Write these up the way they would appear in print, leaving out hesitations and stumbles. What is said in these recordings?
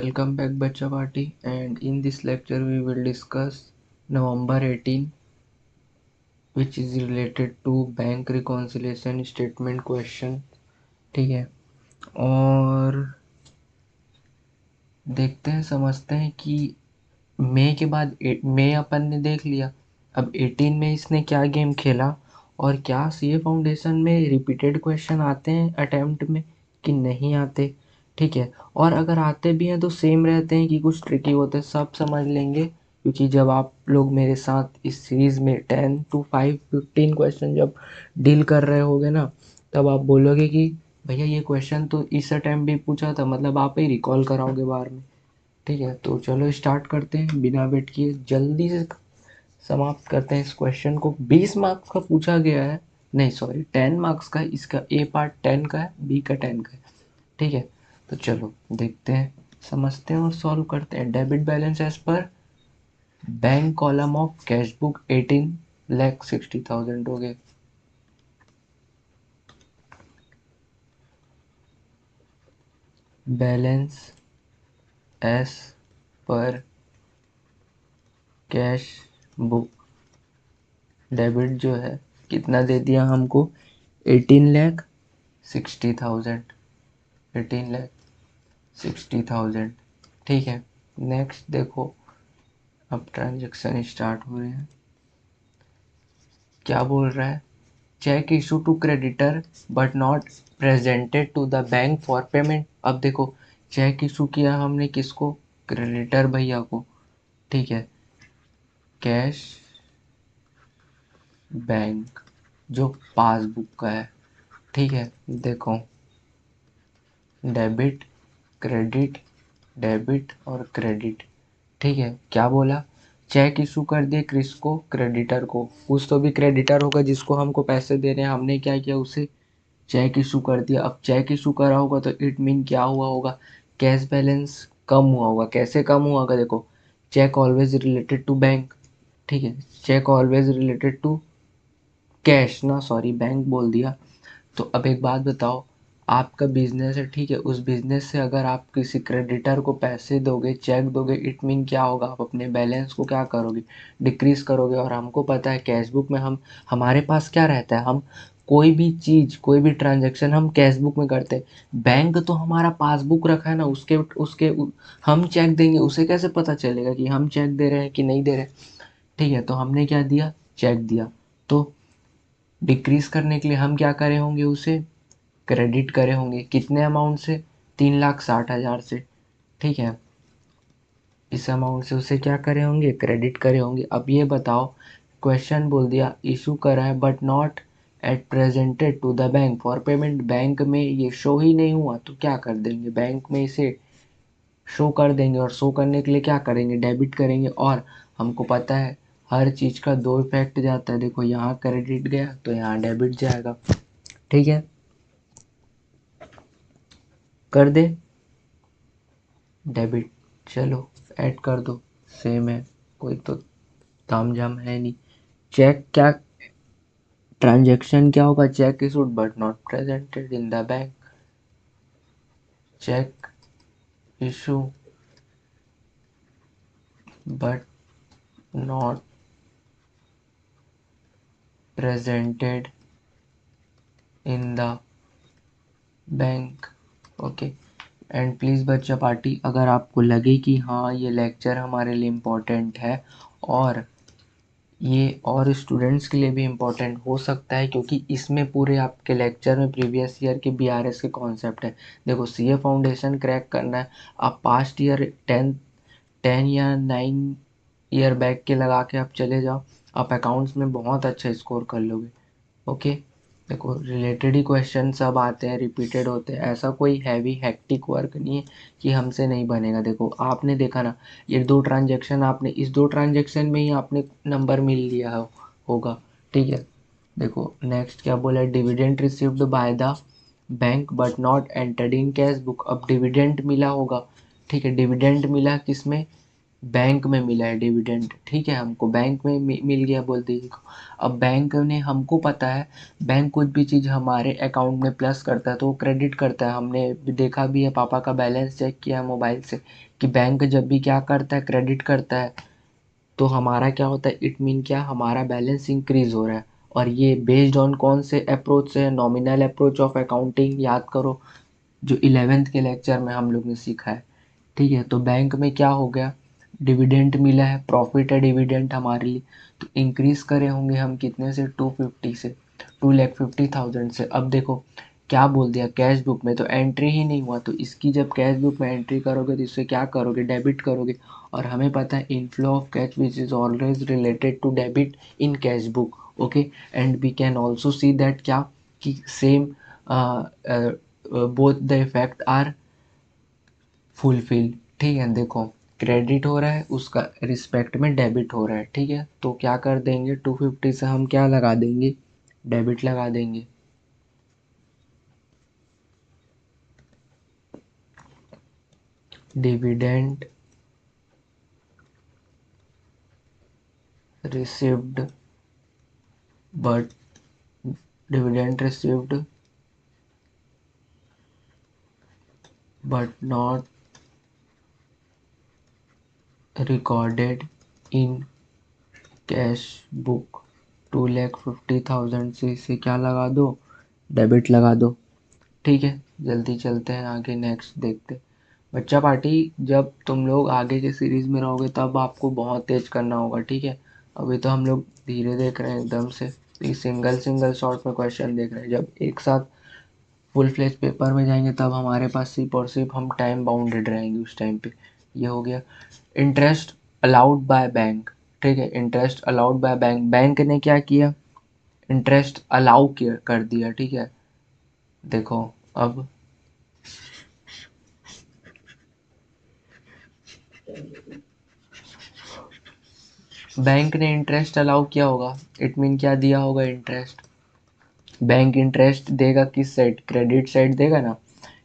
Welcome back Bacha Party, and in this lecture we will discuss November 18, which is related to bank reconciliation statement question. ठीक है, और देखते हैं समझते हैं कि मई के बाद मई अपन ने देख लिया। अब 18 में इसने क्या गेम खेला और क्या सीए फाउंडेशन में रिपीटेड क्वेश्चन आते हैं अटेम्प्ट में कि नहीं आते। ठीक है, और अगर आते भी हैं तो सेम रहते हैं कि कुछ ट्रिकी होते हैं, सब समझ लेंगे। क्योंकि जब आप लोग मेरे साथ इस सीरीज़ में 10 to 5 15 क्वेश्चन जब डील कर रहे होगे ना, तब आप बोलोगे कि भैया ये क्वेश्चन तो इस अटेम्प्ट भी पूछा था, मतलब आप ही रिकॉल कराओगे बार में। ठीक है, तो चलो स्टार्ट करते हैं बिना वेट किए, जल्दी से समाप्त करते हैं इस क्वेश्चन को। 20 मार्क्स का पूछा गया है, नहीं सॉरी 10 मार्क्स का। इसका ए पार्ट 10 का है, बी का 10 का है। ठीक है, तो चलो देखते हैं, समझते हैं और सॉल्व करते हैं। डेबिट बैलेंस एज पर bank column of cash book 18,60,000 हो गए। बैलेंस एज पर कैश बुक डेबिट जो है कितना दे दिया हमको, 18,60,000। 18,60,000। ठीक है, नेक्स्ट देखो, अब ट्रांजेक्शन स्टार्ट हो रहे हैं। क्या बोल रहा है, cheque issue to creditor but not presented to the bank for payment. अब देखो, चेक इशू किया हमने किसको, क्रेडिटर भैया को। ठीक है, कैश बैंक जो पासबुक का है। ठीक है, देखो डेबिट क्रेडिट, डेबिट और क्रेडिट। ठीक है, क्या बोला, चेक इशू कर दिए किसको, क्रेडिटर को। कुछ तो भी क्रेडिटर होगा जिसको हमको पैसे दे रहे हैं, हमने क्या किया, उसे चेक इशू कर दिया। अब चेक इशू करा होगा तो इट मीन क्या हुआ होगा, कैश बैलेंस कम हुआ होगा। कैसे कम हुआ होगा, देखो cheque always related to bank. ठीक है, cheque always related to cash, ना सॉरी बैंक बोल दिया। तो अब एक बात बताओ, आपका बिजनेस है, ठीक है, उस बिजनेस से अगर आप किसी क्रेडिटर को पैसे दोगे, चेक दोगे, इट मीन क्या होगा, आप अपने बैलेंस को क्या करोगे, डिक्रीज करोगे। और हमको पता है कैश बुक में हम, हमारे पास क्या रहता है, हम कोई भी चीज़ कोई भी ट्रांजेक्शन हम कैश बुक में करते हैं। बैंक तो हमारा पासबुक रखा है ना, उसके उसके हम चेक देंगे, उसे कैसे पता चलेगा कि हम चेक दे रहे हैं कि नहीं दे रहे। ठीक है, तो हमने क्या दिया, चेक दिया। तो डिक्रीज करने के लिए हम क्या करे होंगे, उसे क्रेडिट करे होंगे। कितने अमाउंट से, 3,60,000 से। ठीक है, इस अमाउंट से उसे क्या करे होंगे, क्रेडिट करे होंगे। अब ये बताओ, क्वेश्चन बोल दिया इशू करा है but not at presented to the bank for payment. Bank में ये शो ही नहीं हुआ तो क्या कर देंगे, बैंक में इसे शो कर देंगे। और शो करने के लिए क्या करेंगे, डेबिट करेंगे। और हमको पता है हर चीज़ का दो इफेक्ट जाता है, देखो यहाँ क्रेडिट गया तो यहाँ डेबिट जाएगा। ठीक है, कर दे डेबिट, चलो ऐड कर दो, सेम है, कोई तो तामझाम है नहीं। चेक क्या, ट्रांजैक्शन क्या होगा, cheque issued but not presented in the bank. Cheque issue but not presented in the bank. Okay, and please बच्चा पार्टी, अगर आपको लगे कि हाँ ये लेक्चर हमारे लिए इम्पोर्टेंट है और ये और स्टूडेंट्स के लिए भी इम्पोर्टेंट हो सकता है, क्योंकि इसमें पूरे आपके लेक्चर में प्रीवियस ईयर के बीआरएस के कॉन्सेप्ट है। देखो सीए फाउंडेशन क्रैक करना है, आप पास्ट ईयर 10 या 9 ईयर बैक के लगा के आप चले जाओ, आप अकाउंट्स में बहुत अच्छा स्कोर कर लोगे। ओके, देखो रिलेटेड ही क्वेश्चन सब आते हैं, रिपीटेड होते हैं, ऐसा कोई हैवी हेक्टिक वर्क नहीं है कि हमसे नहीं बनेगा। देखो आपने देखा ना, ये दो ट्रांजेक्शन, आपने इस दो ट्रांजेक्शन में ही आपने नंबर मिल लिया होगा। ठीक है, देखो नेक्स्ट क्या बोला है, dividend received by the bank but not entered in cash book. अब डिविडेंड मिला होगा, ठीक है, डिविडेंड मिला किसमें, बैंक में मिला है डिविडेंड, ठीक है, हमको बैंक में मिल गया बोल दीजिए। अब बैंक ने, हमको पता है बैंक कुछ भी चीज़ हमारे अकाउंट में प्लस करता है तो वो क्रेडिट करता है। हमने देखा भी है, पापा का बैलेंस चेक किया है मोबाइल से कि बैंक जब भी क्या करता है, क्रेडिट करता है। तो हमारा क्या होता है, इट मीन क्या, हमारा बैलेंस इंक्रीज हो रहा है। और ये बेस्ड ऑन कौन से अप्रोच से है, नॉमिनल अप्रोच ऑफ अकाउंटिंग, याद करो जो 11th के लेक्चर में हम लोग ने सीखा है। ठीक है, तो बैंक में क्या हो गया, डिविडेंड मिला है, प्रॉफिट है डिविडेंड हमारे लिए। तो इंक्रीज करे होंगे हम कितने से, 250 से, 2,50,000 से। अब देखो क्या बोल दिया, कैश बुक में तो एंट्री ही नहीं हुआ, तो इसकी जब कैश बुक में एंट्री करोगे तो इससे क्या करोगे, डेबिट करोगे। और हमें पता है inflow of cash which is always related to debit in cash book. Okay, and we can also see that क्या, कि same both the effect are fulfil. ठीक है, देखो क्रेडिट हो रहा है, उसका रिस्पेक्ट में डेबिट हो रहा है। ठीक है, तो क्या कर देंगे, 250 से हम क्या लगा देंगे, डेबिट लगा देंगे। Dividend received but, dividend received but not recorded in cash book, 2,50,000 से इसे क्या लगा दो, डेबिट लगा दो। ठीक है, जल्दी चलते हैं आगे, नेक्स्ट देखते। बच्चा पार्टी, जब तुम लोग आगे के सीरीज में रहोगे तब आपको बहुत तेज करना होगा। ठीक है, अभी तो हम लोग धीरे देख रहे हैं एकदम से, सिंगल सिंगल शॉर्ट में क्वेश्चन देख रहे हैं। जब एक साथ फुल फ्लेज पेपर में जाएंगे तब हमारे पास सिर्फ और सिर्फ हम टाइम बाउंडेड रहेंगे उस टाइम पे। ये हो गया इंटरेस्ट अलाउड बाय बैंक। ठीक है, interest allowed by bank, bank ने क्या किया, इंटरेस्ट अलाउ किया कर दिया। ठीक है, देखो अब बैंक ने इंटरेस्ट अलाउ किया होगा, इट मीन क्या दिया होगा, इंटरेस्ट। बैंक इंटरेस्ट देगा किस साइड, क्रेडिट साइड देगा ना,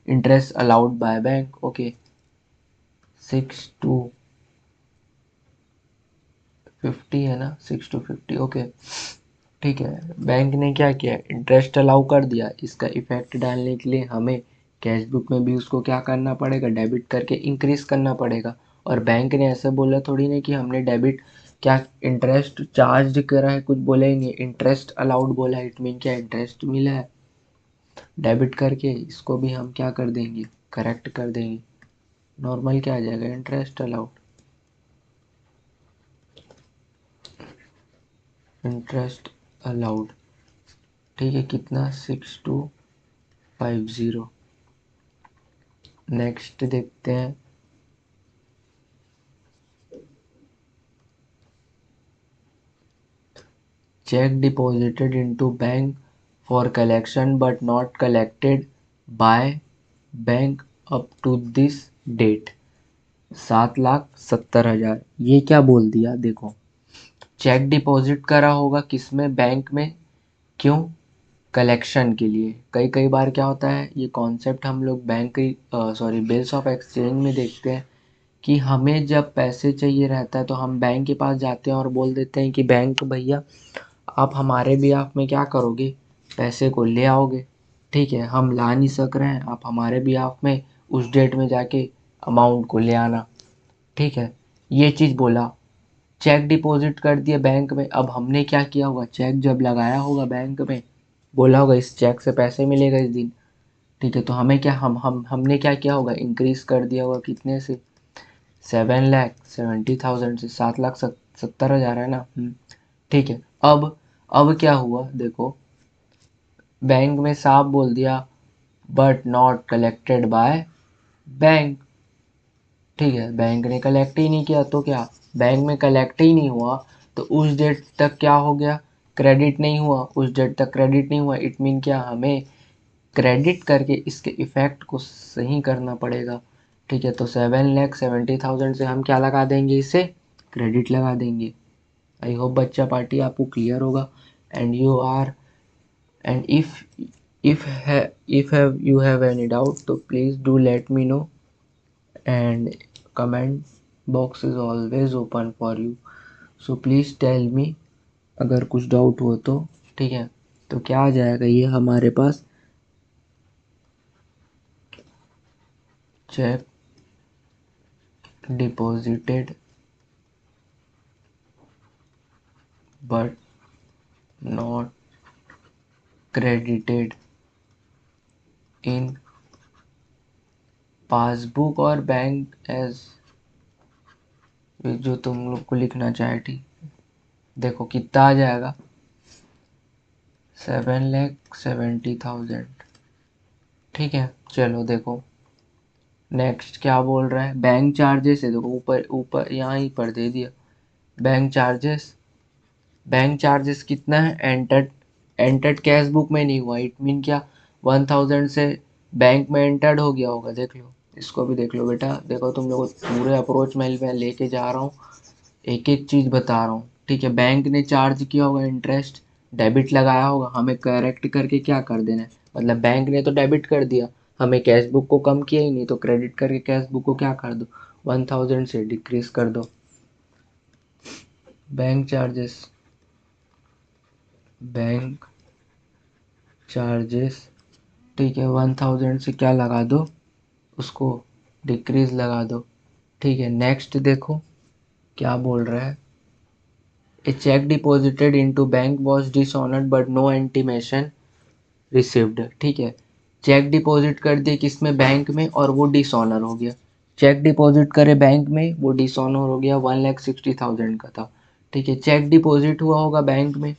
interest allowed by bank. Okay, 6 to 50 है ना, 6 to 50। ओके, ठीक है, बैंक ने क्या किया, इंटरेस्ट अलाउ कर दिया। इसका इफेक्ट डालने के लिए हमें कैश बुक में भी उसको क्या करना पड़ेगा, डेबिट करके इंक्रीज करना पड़ेगा। और बैंक ने ऐसा बोला थोड़ी ना कि हमने डेबिट, क्या इंटरेस्ट चार्ज करा है, कुछ बोला ही नहीं, इंटरेस्ट अलाउड बोला है, इट मीन क्या, इंटरेस्ट मिला है, डेबिट करके इसको भी हम क्या कर देंगे, करेक्ट कर देंगे। नॉर्मल क्या आ जाएगा, इंटरेस्ट अलाउड, इंटरेस्ट अलाउड। ठीक है, कितना, 6,250। नेक्स्ट देखते हैं, cheque deposited into bank for collection but not collected by bank up to this date, 7,70,000। ये क्या बोल दिया, देखो चेक डिपॉजिट करा होगा किसमें, बैंक में, क्यों, कलेक्शन के लिए। कई कई बार क्या होता है, ये कॉन्सेप्ट हम लोग bank, sorry bills of exchange में देखते हैं कि हमें जब पैसे चाहिए रहता है तो हम बैंक के पास जाते हैं और बोल देते हैं कि बैंक भैया आप हमारे बिहाफ में क्या करोगे, पैसे को ले आओगे। ठीक है, हम ला नहीं सक रहे हैं, आप हमारे बिहाफ में उस डेट में जाके अमाउंट को ले आना। ठीक है, ये चीज़ बोला, चेक डिपॉजिट कर दिया बैंक में। अब हमने क्या किया होगा, चेक जब लगाया होगा बैंक में, बोला होगा इस चेक से पैसे मिलेगा इस दिन। ठीक है, तो हमें क्या, हमने क्या किया होगा, इंक्रीज कर दिया होगा कितने से, 7,70,000 से, 7,70,000 है ना। ठीक है, अब क्या हुआ देखो, बैंक में साफ बोल दिया but not collected by bank. ठीक है, बैंक ने कलेक्ट ही नहीं किया तो क्या, बैंक में कलेक्ट ही नहीं हुआ तो उस डेट तक क्या हो गया, क्रेडिट नहीं हुआ, उस डेट तक क्रेडिट नहीं हुआ, इट मीन क्या, हमें क्रेडिट करके इसके इफेक्ट को सही करना पड़ेगा। ठीक है, तो 7,70,000 से हम क्या लगा देंगे, इसे क्रेडिट लगा देंगे। आई होप बच्चा पार्टी आपको क्लियर होगा। And you are, and if have you have any doubt तो please do let me know and comment box is always open for you, so please tell me अगर कुछ doubt हो तो। ठीक है, तो क्या आ जाएगा ये हमारे पास, cheque deposited but not credited in passbook और बैंक एज, जो तुम लोग को लिखना चाहे। ठीक, देखो कितना आ जाएगा, 7,70,000। ठीक है, चलो देखो नेक्स्ट क्या बोल रहा है, बैंक चार्जेस है, देखो ऊपर ऊपर यहाँ ही पर दे दिया बैंक चार्जेस। बैंक चार्जेस कितना है, एंटर्ड, एंटर्ड कैश बुक में नहीं हुआ, इट मीन क्या, 1,000 से बैंक में एंटर्ड हो गया होगा। देख लो, इसको भी देख लो बेटा, देखो तुम लोग पूरे अप्रोच मेल में लेके जा रहा हूँ, एक एक चीज़ बता रहा हूँ। ठीक है, बैंक ने चार्ज किया होगा इंटरेस्ट, डेबिट लगाया होगा, हमें करेक्ट करके क्या कर देना है, मतलब बैंक ने तो डेबिट कर दिया, हमें कैश बुक को कम किया ही नहीं, तो क्रेडिट करके कैश बुक को क्या कर दो, 1,000 से डिक्रीज कर दो। बैंक चार्जेस, बैंक चार्जेस, ठीक है, 1,000 से क्या लगा दो, उसको डिक्रीज लगा दो। ठीक है, नेक्स्ट देखो क्या बोल रहा है, a cheque deposited into bank was dishonoured but no intimation received. ठीक है, चेक डिपॉजिट कर दिए किसमें, बैंक में, और वो डिसऑनर हो गया। चेक डिपॉजिट करे बैंक में, वो डिसऑनर हो गया, 1,60,000 का था। ठीक है, चेक डिपॉजिट हुआ होगा बैंक में,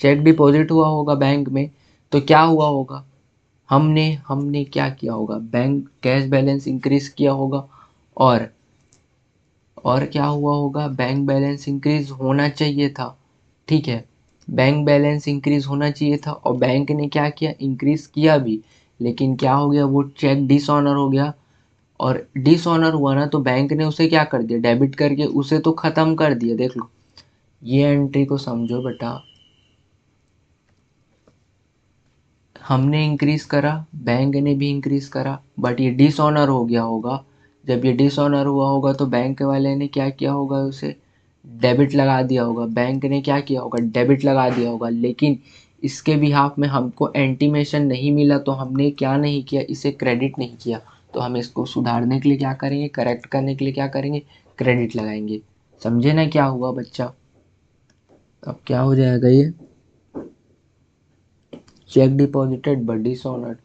चेक डिपॉजिट हुआ होगा बैंक में, तो क्या हुआ होगा, हमने हमने क्या किया होगा, बैंक कैश बैलेंस इंक्रीज किया होगा, और क्या हुआ होगा, बैंक बैलेंस इंक्रीज होना चाहिए था। ठीक है, बैंक बैलेंस इंक्रीज होना चाहिए था, और बैंक ने क्या किया, इंक्रीज किया भी, लेकिन क्या हो गया, वो चेक डिसऑनर हो गया, और डिसऑनर हुआ ना, तो बैंक ने उसे क्या कर दिया, डेबिट करके उसे तो ख़त्म कर दिया। देख लो, ये एंट्री को समझो बेटा, हमने इंक्रीज करा, बैंक ने भी इंक्रीज करा, बट ये डिसऑनर हो गया होगा। जब ये डिसऑनर हुआ होगा तो बैंक वाले ने क्या किया होगा, उसे डेबिट लगा दिया होगा, बैंक ने क्या किया होगा, डेबिट लगा दिया होगा, लेकिन इसके बिहाफ में हमको एंटीमेशन नहीं मिला, तो हमने क्या नहीं किया, इसे क्रेडिट नहीं किया। तो हम इसको सुधारने के लिए क्या करेंगे, करेक्ट करने के लिए क्या करेंगे, क्रेडिट लगाएंगे। समझे ना क्या हुआ बच्चा, अब क्या हो जाएगा ये, check deposited but dishonoured,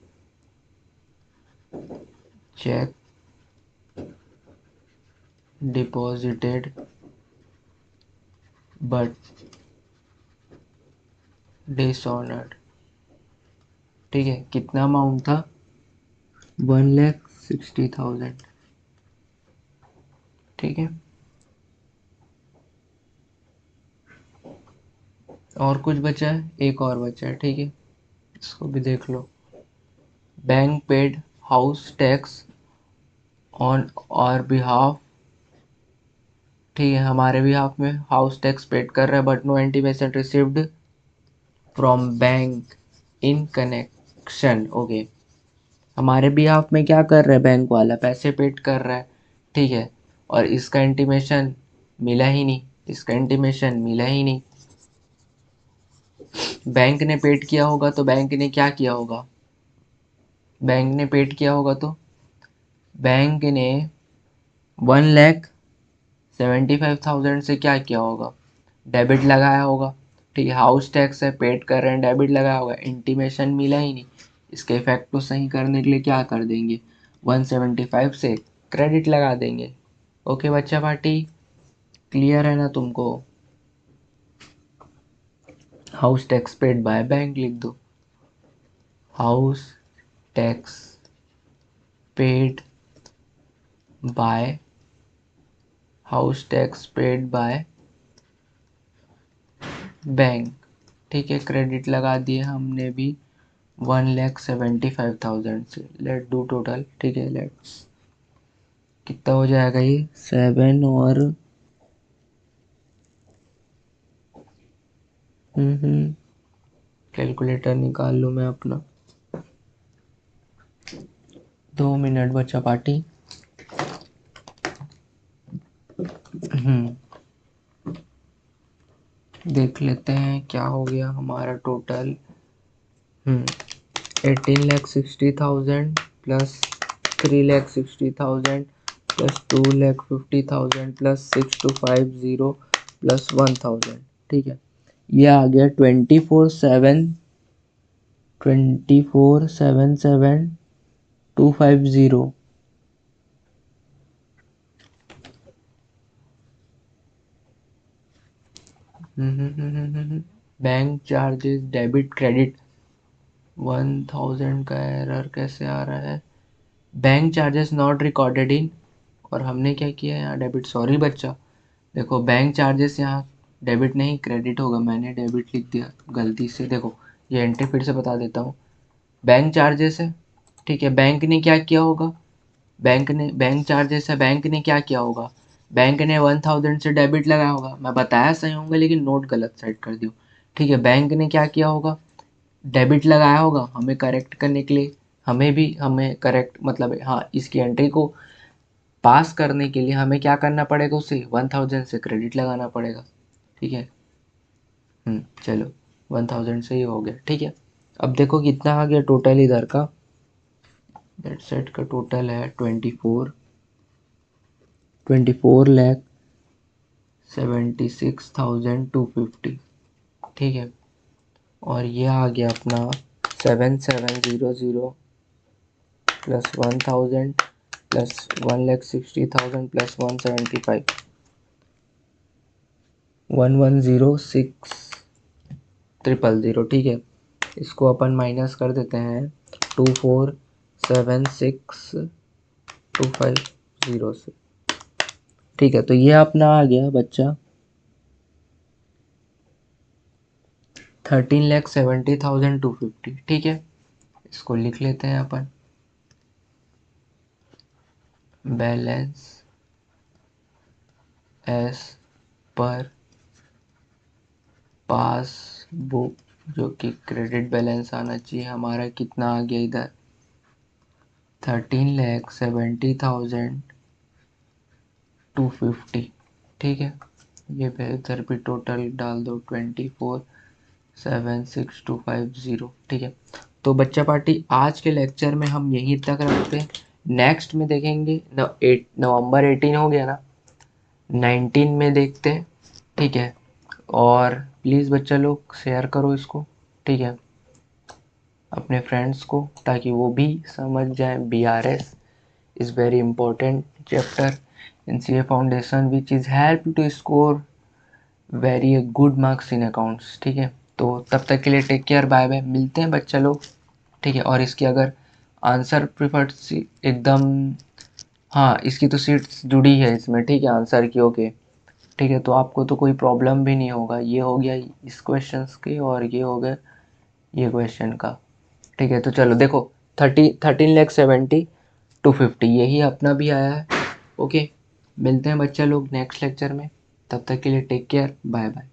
check deposited but dishonoured. ठीक है, कितना अमाउंट था, 1,60,000। ठीक है, और कुछ बचा है, एक और बचा है। ठीक है, इसको भी देख लो, bank paid house tax on our behalf. ठीक है, हमारे बिहाफ में हाउस टैक्स पेड कर रहा है, but no intimation received from bank in connection. Okay, हमारे बिहाफ में क्या कर रहा है, बैंक वाला पैसे पेड कर रहा है। ठीक है, और इसका इंटीमेशन मिला ही नहीं, इसका इंटीमेशन मिला ही नहीं। बैंक ने पेड किया होगा तो बैंक ने क्या किया होगा, बैंक ने पेड किया होगा तो बैंक ने 1,75,000 से क्या किया होगा, डेबिट लगाया होगा। ठीक है, हाउस टैक्स है, पेड कर रहे हैं, डेबिट लगाया होगा, इंटीमेशन मिला ही नहीं, इसके इफेक्ट को सही करने के लिए क्या कर देंगे, 175 से क्रेडिट लगा देंगे। ओके बच्चा पार्टी, क्लियर है ना तुमको, house tax paid by bank लिख दो, house tax paid by, house tax paid by bank. ठीक है, क्रेडिट लगा दिए हमने भी 1,75,000 से, लेट डू टोटल। ठीक है, लेट्स, कितना हो जाएगा ये, 7 और कैलकुलेटर निकाल लूँ मैं अपना, 2 मिनट बच्चा पार्टी। देख लेते हैं क्या हो गया हमारा total. 18,60,000 plus 3,60,000 plus 2,50,000 plus 6250 plus 1,000। ठीक है, ये आ गया 24,77,250। बैंक चार्जेस डेबिट क्रेडिट 1,000 का एरर कैसे आ रहा है? Bank charges not recorded in, और हमने क्या किया यहाँ डेबिट। सॉरी बच्चा, देखो बैंक चार्जेस यहाँ डेबिट नहीं क्रेडिट होगा, मैंने डेबिट लिख दिया गलती से। देखो ये एंट्री फिर से बता देता हूँ, बैंक चार्जेस है, ठीक है। बैंक ने क्या किया होगा, बैंक चार्जेस है, बैंक ने क्या किया होगा, बैंक ने 1,000 से डेबिट लगाया होगा। मैं बताया सही होंगे लेकिन नोट गलत साइड कर दियो, ठीक है। बैंक ने क्या किया होगा, डेबिट लगाया होगा हमें करेक्ट करने के लिए। हमें करेक्ट मतलब हाँ, इसकी एंट्री को पास करने के लिए हमें क्या करना पड़ेगा, उसे 1,000 से क्रेडिट लगाना पड़ेगा, ठीक है। चलो 1,000 से ही हो गया, ठीक है। अब देखो कितना आ गया टोटल इधर का, डेट सेट का टोटल है 24,76,250, ठीक है। और ये आ गया अपना 7,700 प्लस 1,000 प्लस 1,60,000 प्लस 175, 1,10,6,000, ठीक है। इसको अपन माइनस कर देते हैं 24,76,250 से, ठीक है। तो ये अपना आ गया बच्चा 13,70,250, ठीक है। इसको लिख लेते हैं अपन, बैलेंस एस पर पासबुक, जो कि क्रेडिट बैलेंस आना चाहिए हमारा, कितना आ गया इधर 13,70,250, ठीक है। ये इधर भी टोटल डाल दो 24,76,250, ठीक है। तो बच्चा पार्टी आज के लेक्चर में हम यहीं तक रखते हैं। नेक्स्ट में देखेंगे नवंबर 18 हो गया ना, 19 में देखते हैं, ठीक है। और प्लीज़ बच्चा लोग शेयर करो इसको, ठीक है, अपने फ्रेंड्स को, ताकि वो भी समझ जाए। BRS is very important chapter in CA foundation which is help to score very good marks in accounts, ठीक है। तो तब तक के लिए टेक केयर, बाय बाय, मिलते हैं बच्चा लोग, ठीक है। और इसकी अगर आंसर प्रिफर्ड एकदम, हाँ इसकी तो सीट्स जुड़ी है इसमें, ठीक है, आंसर की, ओके, ठीक है। तो आपको तो कोई प्रॉब्लम भी नहीं होगा। ये हो गया इस क्वेश्चन के, और ये हो गया ये क्वेश्चन का, ठीक है। तो चलो देखो 13,70,250 यही अपना भी आया है, ओके। मिलते हैं बच्चा लोग नेक्स्ट लेक्चर में, तब तक के लिए टेक केयर, बाय बाय।